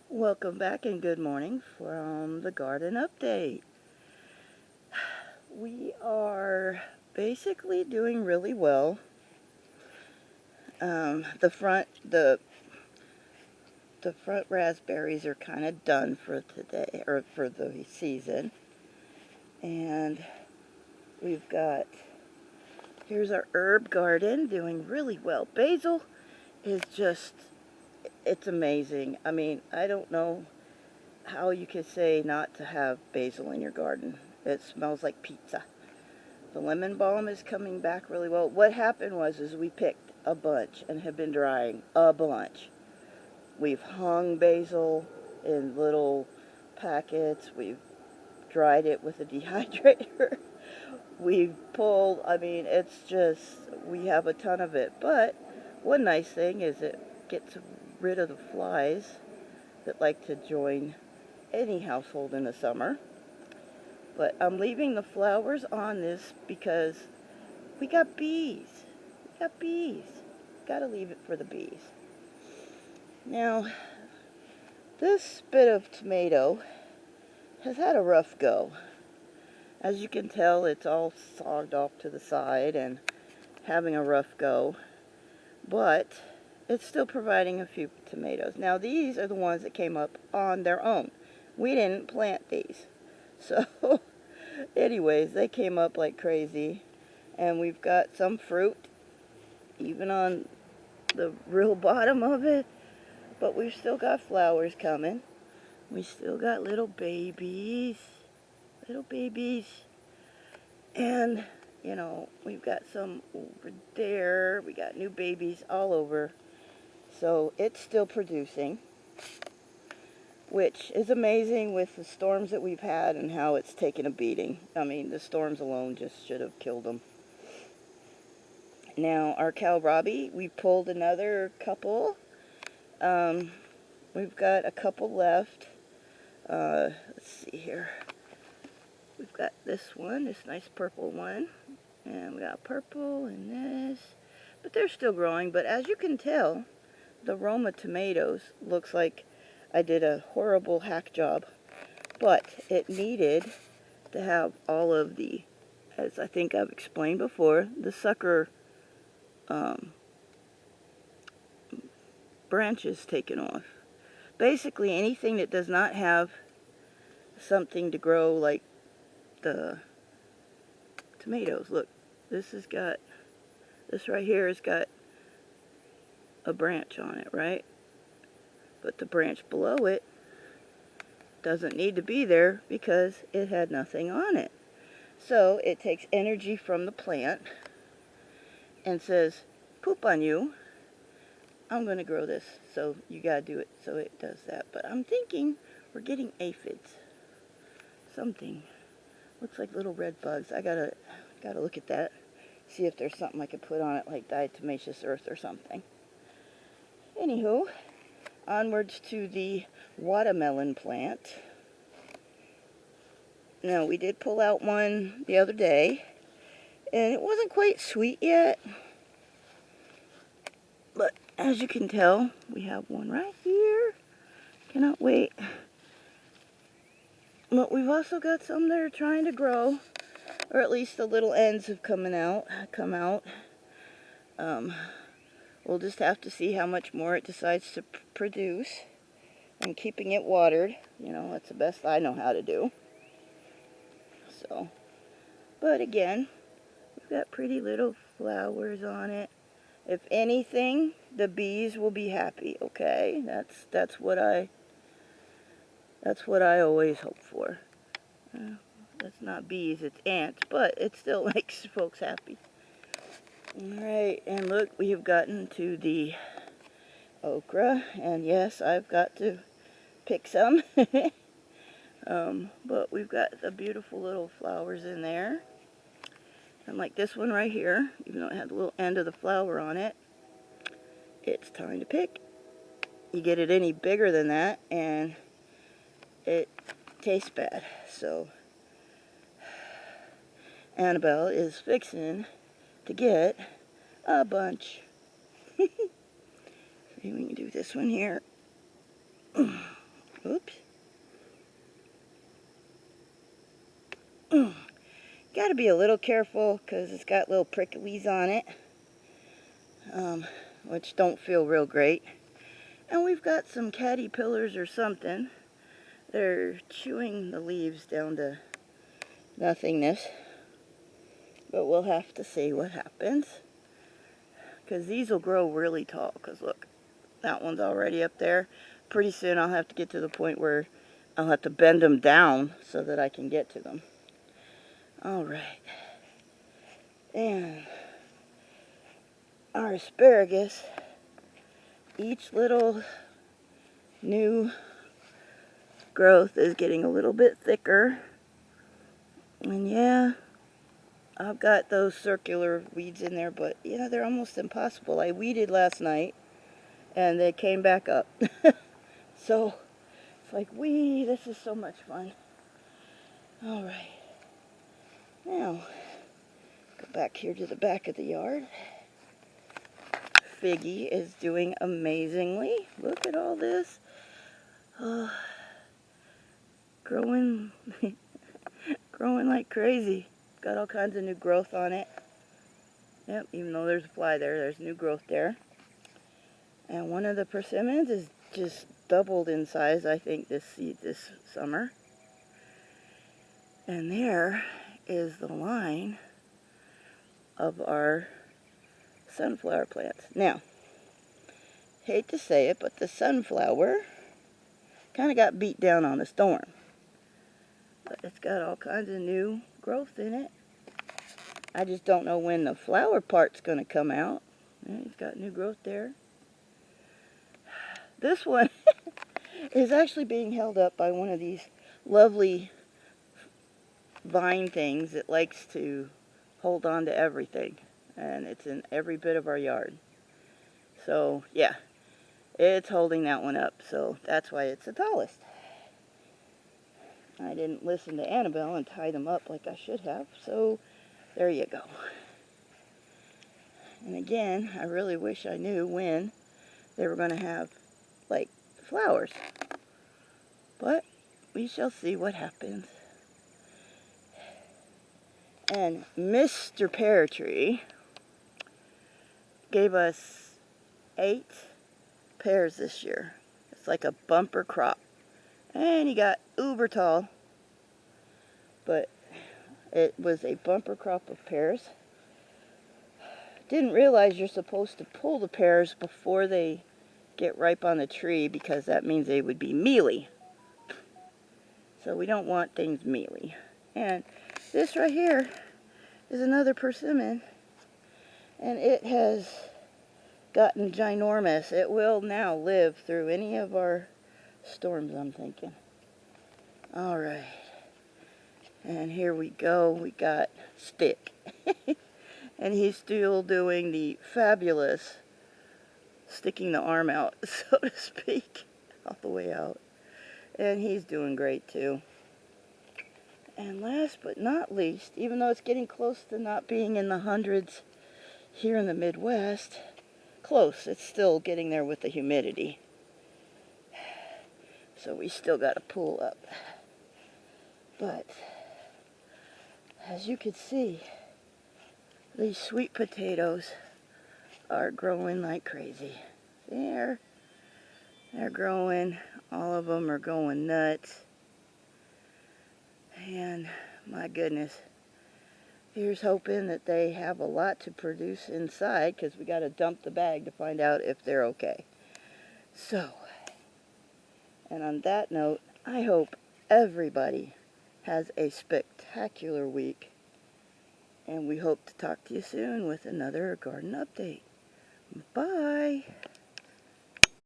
Welcome back and good morning from the garden update. We are basically doing really well. The front raspberries are kind of done for today or for the season, and we've got here's our herb garden doing really well. Basil is just it's amazing. I mean, I don't know how you could say not to have basil in your garden. It smells like pizza. The lemon balm is coming back really well. What happened was we picked a bunch and have been drying a bunch. We've hung basil in little packets. We've dried it with a dehydrator. We've pulled, I mean, it's just, we have a ton of it. But one nice thing is it gets rid of the flies that like to join any household in the summer. But I'm leaving the flowers on this because we got bees. Gotta leave it for the bees. Now, this bit of tomato has had a rough go. As you can tell, it's all sogged off to the side and having a rough go. But it's still providing a few tomatoes. Now, these are the ones that came up on their own. We didn't plant these. So, anyways, they came up like crazy. And we've got some fruit, even on the real bottom of it. But we've still got flowers coming. We still got little babies. And, you know, we've got some over there. We got new babies all over. So it's still producing, which is amazing with the storms that we've had and how it's taken a beating. I mean, the storms alone just should have killed them. Now, our kohlrabi, we pulled another couple. We've got a couple left. Let's see here. We've got this one, this nice purple one. And we got purple and this. But they're still growing. But as you can tell, the Roma tomatoes looks like I did a horrible hack job. But it needed to have all of the, as I think I've explained before, the sucker branches taken off. Basically anything that does not have something to grow like the tomatoes. Look, this right here has got a branch on it, right? But the branch below it doesn't need to be there because it had nothing on it. So it takes energy from the plant and says, poop on you, I'm going to grow this. So you got to do it so it does that. But I'm thinking we're getting aphids. Something. Looks like little red bugs. I gotta look at that. See if there's something I could put on it like diatomaceous earth or something. Anywho, onwards to the watermelon plant. Now, we did pull out one the other day, and it wasn't quite sweet yet. But as you can tell, we have one right here. Cannot wait. But we've also got some that are trying to grow, or at least the little ends have come out. We'll just have to see how much more it decides to produce. I'm keeping it watered. You know, that's the best I know how to do. So, but again, we've got pretty little flowers on it. If anything, the bees will be happy, okay? That's what I always hope for. That's not bees, it's ants, but it still makes folks happy. Alright, and look, we have gotten to the okra, and yes, I've got to pick some. But we've got the beautiful little flowers in there. And like this one right here, even though it had the little end of the flower on it, it's time to pick. You get it any bigger than that, and it tastes bad. So, Annabelle is fixing to get a bunch. See, we can do this one here. Oops. Got to be a little careful because it's got little pricklies on it, which don't feel real great. And we've got some caterpillars or something. They're chewing the leaves down to nothingness. But we'll have to see what happens. Because these will grow really tall. Because look, that one's already up there. Pretty soon I'll have to get to the point where I'll have to bend them down so that I can get to them. Alright. And our asparagus, each little new growth is getting a little bit thicker. And yeah, I've got those circular weeds in there, but yeah, they're almost impossible. I weeded last night and they came back up. So it's like, this is so much fun. Alright. Now, go back here to the back of the yard. Figgy is doing amazingly. Look at all this. Growing, growing like crazy. Got all kinds of new growth on it. Yep, even though there's a fly there, there's new growth there. And one of the persimmons is just doubled in size, I think, this summer. And there is the line of our sunflower plants. Now, hate to say it, but the sunflower kind of got beat down on a storm. But it's got all kinds of new growth in it. I just don't know when the flower part's going to come out. Yeah, it's got new growth there. This one is actually being held up by one of these lovely vine things that likes to hold on to everything. And it's in every bit of our yard. So, yeah, it's holding that one up. So that's why it's the tallest. I didn't listen to Annabelle and tie them up like I should have. So there you go. And again, I really wish I knew when they were going to have, like, flowers. But we shall see what happens. And Mr. Pear Tree gave us 8 pears this year. It's like a bumper crop. And he got uber tall. But it was a bumper crop of pears. Didn't realize you're supposed to pull the pears before they get ripe on the tree because that means they would be mealy. So we don't want things mealy. And this right here is another persimmon. And it has gotten ginormous. It will now live through any of our storms, I'm thinking. Alright. And here we go. We got Stick. And he's still doing the fabulous sticking the arm out, so to speak, all the way out. And he's doing great too. And last but not least, even though it's getting close to not being in the hundreds here in the Midwest, close, it's still getting there with the humidity. So we still got to pull up. But as you can see, these sweet potatoes are growing like crazy. They're growing. All of them are going nuts. And my goodness, here's hoping that they have a lot to produce inside, because we got to dump the bag to find out if they're okay. So, and on that note, I hope everybody has a spectacular week. And we hope to talk to you soon with another garden update. Bye.